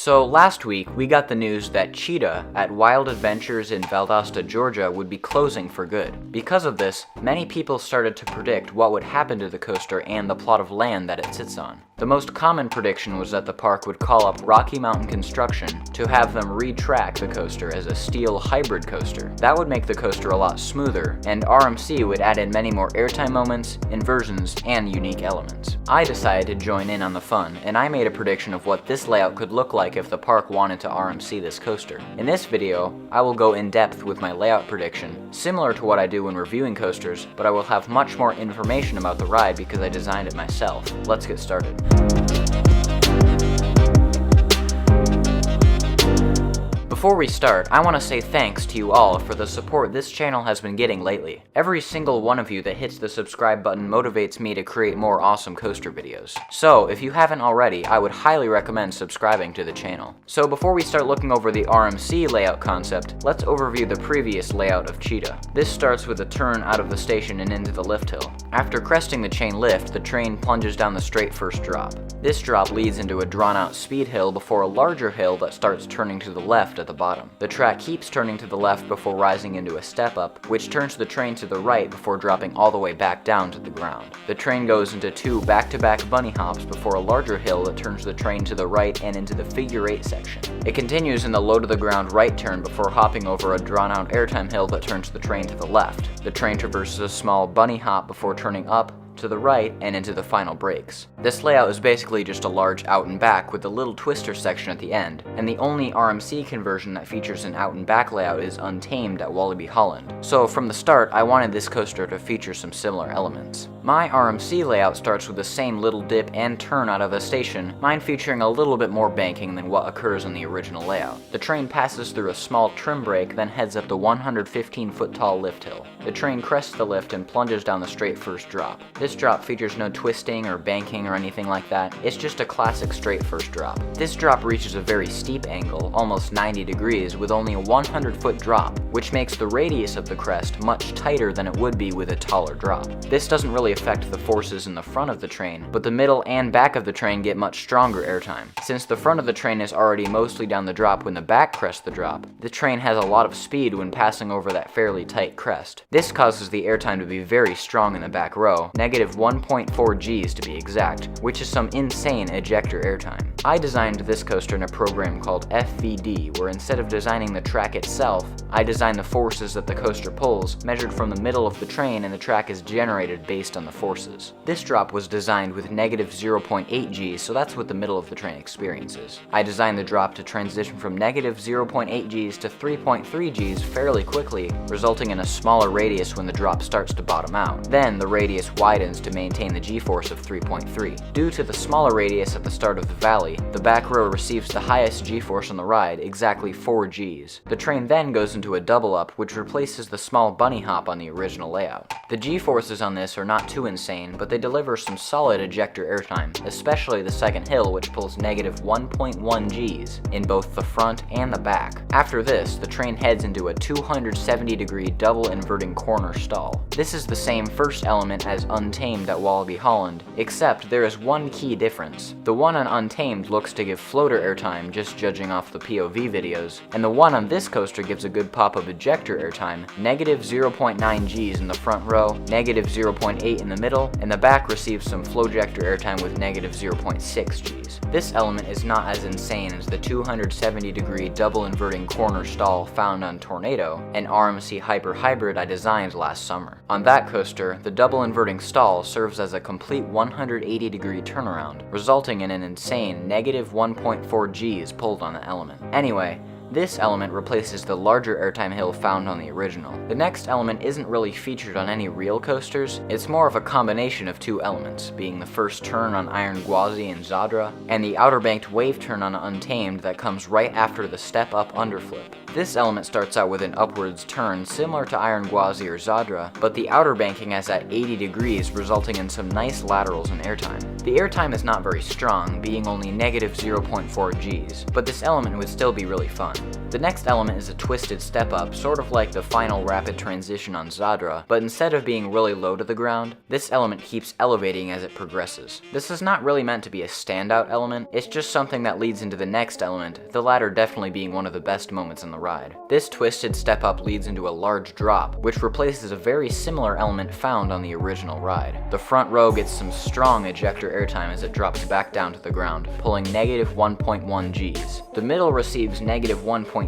So last week, we got the news that Cheetah at Wild Adventures in Valdosta, Georgia would be closing for good. Because of this, many people started to predict what would happen to the coaster and the plot of land that it sits on. The most common prediction was that the park would call up Rocky Mountain Construction to have them retrack the coaster as a steel hybrid coaster. That would make the coaster a lot smoother, and RMC would add in many more airtime moments, inversions, and unique elements. I decided to join in on the fun, and I made a prediction of what this layout could look like if the park wanted to RMC this coaster. In this video, I will go in depth with my layout prediction, similar to what I do when reviewing coasters, but I will have much more information about the ride because I designed it myself. Let's get started. Before we start, I want to say thanks to you all for the support this channel has been getting lately. Every single one of you that hits the subscribe button motivates me to create more awesome coaster videos. So, if you haven't already, I would highly recommend subscribing to the channel. So before we start looking over the RMC layout concept, let's overview the previous layout of Cheetah. This starts with a turn out of the station and into the lift hill. After cresting the chain lift, the train plunges down the straight first drop. This drop leads into a drawn-out speed hill before a larger hill that starts turning to the left at the bottom. The track keeps turning to the left before rising into a step-up, which turns the train to the right before dropping all the way back down to the ground. The train goes into two back-to-back bunny hops before a larger hill that turns the train to the right and into the figure 8 section. It continues in the low-to-the-ground right turn before hopping over a drawn-out airtime hill that turns the train to the left. The train traverses a small bunny hop before turning up, to the right, and into the final brakes. This layout is basically just a large out and back with a little twister section at the end, and the only RMC conversion that features an out and back layout is Untamed at Walibi Holland. So from the start, I wanted this coaster to feature some similar elements. My RMC layout starts with the same little dip and turn out of the station, mine featuring a little bit more banking than what occurs in the original layout. The train passes through a small trim break, then heads up the 115-foot tall lift hill. The train crests the lift and plunges down the straight first drop. This drop features no twisting or banking or anything like that, it's just a classic straight first drop. This drop reaches a very steep angle, almost 90 degrees, with only a 100-foot drop, which makes the radius of the crest much tighter than it would be with a taller drop. This doesn't really affect the forces in the front of the train, but the middle and back of the train get much stronger airtime. Since the front of the train is already mostly down the drop when the back crests the drop, the train has a lot of speed when passing over that fairly tight crest. This causes the airtime to be very strong in the back row, negative 1.4 Gs to be exact, which is some insane ejector airtime. I designed this coaster in a program called FVD, where instead of designing the track itself, I designed the forces that the coaster pulls, measured from the middle of the train, and the track is generated based on the forces. This drop was designed with negative 0.8 Gs, so that's what the middle of the train experiences. I designed the drop to transition from negative 0.8 Gs to 3.3 Gs fairly quickly, resulting in a smaller radius when the drop starts to bottom out. Then the radius widens to maintain the G-force of 3.3. Due to the smaller radius at the start of the valley, the back row receives the highest G-force on the ride, exactly 4 Gs. The train then goes into a double up, which replaces the small bunny hop on the original layout. The G-forces on this are not too insane, but they deliver some solid ejector airtime, especially the second hill, which pulls negative 1.1 Gs in both the front and the back. After this, the train heads into a 270-degree double inverting corner stall. This is the same first element as Untamed at Walibi Holland, except there is one key difference. The one on Untamed looks to give floater airtime, just judging off the POV videos, and the one on this coaster gives a good pop of ejector airtime, negative 0.9 Gs in the front row, negative 0.8 in the middle, and the back receives some flowjector airtime with negative 0.6 Gs. This element is not as insane as the 270-degree double inverting corner stall found on Tornado, an RMC Hyper Hybrid I designed last summer. On that coaster, the double inverting stall serves as a complete 180-degree turnaround, resulting in an insane negative 1.4 Gs pulled on the element. Anyway, this element replaces the larger airtime hill found on the original. The next element isn't really featured on any real coasters, it's more of a combination of two elements, being the first turn on Iron Gwazi and Zadra, and the outer banked wave turn on Untamed that comes right after the step-up underflip. This element starts out with an upwards turn similar to Iron Gwazi or Zadra, but the outer banking is at 80 degrees, resulting in some nice laterals and airtime. The airtime is not very strong, being only negative 0.4 Gs, but this element would still be really fun. fun. The next element is a twisted step up, sort of like the final rapid transition on Zadra, but instead of being really low to the ground, this element keeps elevating as it progresses. This is not really meant to be a standout element, it's just something that leads into the next element, the latter definitely being one of the best moments in the ride. This twisted step up leads into a large drop, which replaces a very similar element found on the original ride. The front row gets some strong ejector airtime as it drops back down to the ground, pulling negative 1.1 Gs. The middle receives negative 1.3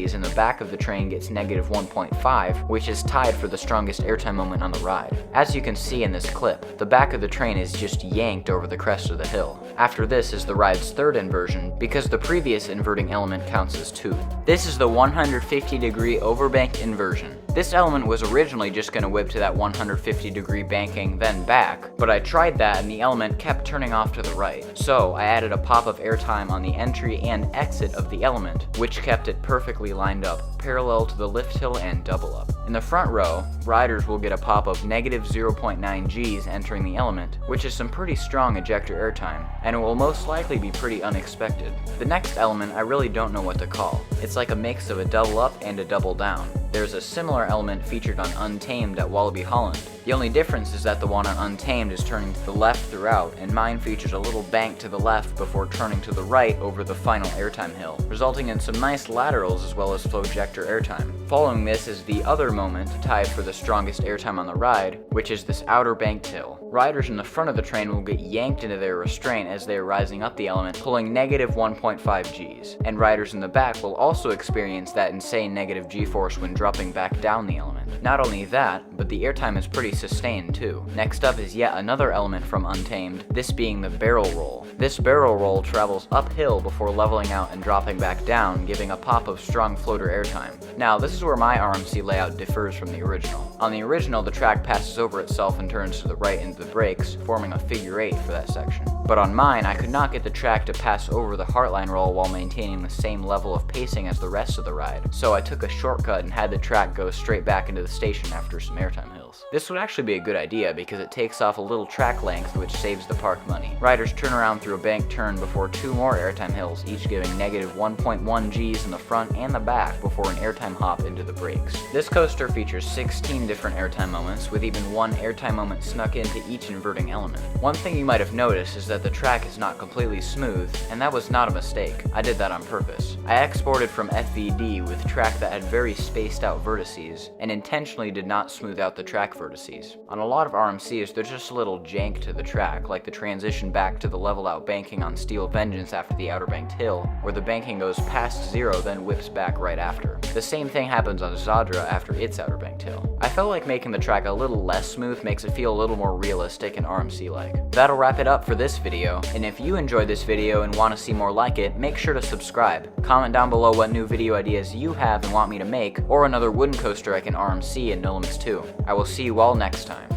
Gs and the back of the train gets negative 1.5, which is tied for the strongest airtime moment on the ride. As you can see in this clip, the back of the train is just yanked over the crest of the hill. After this is the ride's third inversion, because the previous inverting element counts as 2. This is the 150-degree overbanked inversion. This element was originally just going to whip to that 150-degree banking, then back, but I tried that and the element kept turning off to the right. So I added a pop of airtime on the entry and exit of the element, which kept it perfectly lined up, parallel to the lift hill and double up. In the front row, riders will get a pop of negative 0.9 Gs entering the element, which is some pretty strong ejector airtime, and it will most likely be pretty unexpected. The next element I really don't know what to call. It's like a mix of a double up and a double down. There's a similar element featured on Untamed at Wallaby Holland. The only difference is that the one on Untamed is turning to the left throughout, and mine features a little bank to the left before turning to the right over the final airtime hill, resulting in some nice laterals as well as flowjector airtime. Following this is the other moment tied for the strongest airtime on the ride, which is this outer banked hill. Riders in the front of the train will get yanked into their restraint as they are rising up the element, pulling negative 1.5 Gs, and riders in the back will also experience that insane negative G-force when dropping back down the element. Not only that, but the airtime is pretty sustained too. Next up is yet another element from Untamed, this being the barrel roll. This barrel roll travels uphill before leveling out and dropping back down, giving a pop of strong floater airtime. Now, this is where my RMC layout differs from the original. On the original, the track passes over itself and turns to the right into the brakes, forming a figure 8 for that section. But on mine, I could not get the track to pass over the Heartline Roll while maintaining the same level of pacing as the rest of the ride, so I took a shortcut and had the track go straight back into the station after some airtime hills. This would actually be a good idea because it takes off a little track length which saves the park money. Riders turn around through a bank turn before 2 more airtime hills, each giving negative 1.1 Gs in the front and the back before an airtime hop into the brakes. This coaster features 16 different airtime moments, with even one airtime moment snuck into each inverting element. One thing you might have noticed is that the track is not completely smooth, and that was not a mistake. I did that on purpose. I exported from FVD with track that had very spaced out vertices, and intentionally did not smooth out the track vertices. On a lot of RMCs, there's just a little jank to the track, like the transition back to the leveled out banking on Steel Vengeance after the outer banked hill, where the banking goes past 0 then whips back right after. The same thing happens on Zadra after its outer banked hill. I felt like making the track a little less smooth makes it feel a little more realistic and RMC-like. That'll wrap it up for this video, and if you enjoyed this video and want to see more like it, make sure to subscribe. Comment down below what new video ideas you have and want me to make, or another wooden coaster I can RMC in No Limits 2. I will see you all next time.